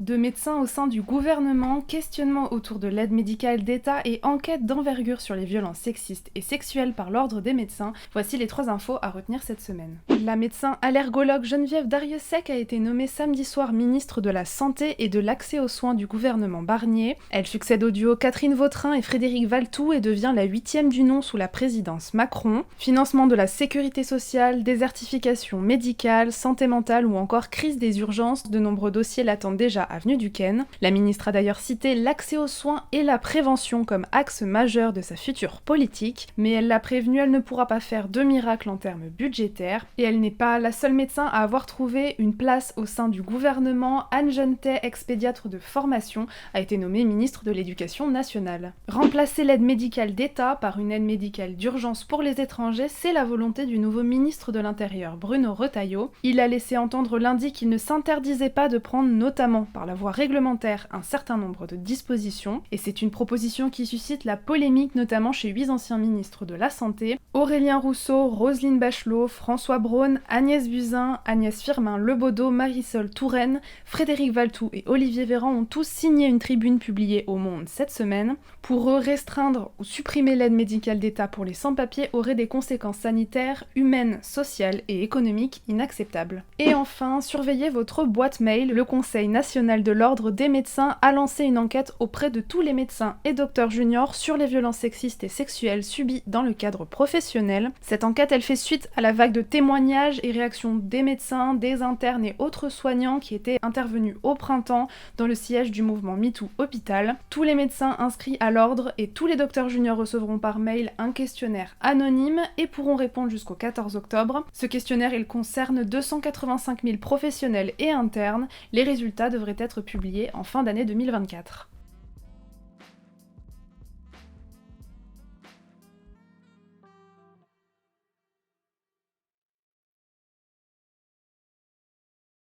De médecins au sein du gouvernement, questionnement autour de l'aide médicale d'État et enquête d'envergure sur les violences sexistes et sexuelles par l'ordre des médecins, voici les 3 infos à retenir cette semaine. La médecin allergologue Geneviève Darrieussecq a été nommée samedi soir ministre de la Santé et de l'Accès aux soins du gouvernement Barnier. Elle succède au duo Catherine Vautrin et Frédéric Valletoux et devient la 8e du nom sous la présidence Macron. Financement de la sécurité sociale, désertification médicale, santé mentale ou encore crise des urgences, de nombreux dossiers l'attendent déjà avenue Duquesne. La ministre a d'ailleurs cité l'accès aux soins et la prévention comme axe majeur de sa future politique, mais elle l'a prévenu, elle ne pourra pas faire de miracle en termes budgétaires, et elle n'est pas la seule médecin à avoir trouvé une place au sein du gouvernement. Anne Genetet, ex-pédiatre de formation, a été nommée ministre de l'Éducation nationale. Remplacer l'aide médicale d'État par une aide médicale d'urgence pour les étrangers, c'est la volonté du nouveau ministre de l'Intérieur, Bruno Retailleau. Il a laissé entendre lundi qu'il ne s'interdisait pas de prendre notamment par la voie réglementaire un certain nombre de dispositions, et c'est une proposition qui suscite la polémique notamment chez 8 anciens ministres de la Santé. Aurélien Rousseau, Roselyne Bachelot, François Braun, Agnès Buzyn, Agnès Firmin-Lebaudot, Marisol Touraine, Frédéric Valletoux et Olivier Véran ont tous signé une tribune publiée au Monde cette semaine. Pour eux, restreindre ou supprimer l'aide médicale d'État pour les sans-papiers aurait des conséquences sanitaires, humaines, sociales et économiques inacceptables. Et enfin, surveillez votre boîte mail. Le Conseil national de l'ordre des médecins a lancé une enquête auprès de tous les médecins et docteurs juniors sur les violences sexistes et sexuelles subies dans le cadre professionnel. Cette enquête, elle fait suite à la vague de témoignages et réactions des médecins, des internes et autres soignants qui étaient intervenus au printemps dans le siège du mouvement MeToo Hôpital. Tous les médecins inscrits à l'ordre et tous les docteurs juniors recevront par mail un questionnaire anonyme et pourront répondre jusqu'au 14 octobre. Ce questionnaire, il concerne 285 000 professionnels et internes. Les résultats devraient être publiés en fin d'année 2024.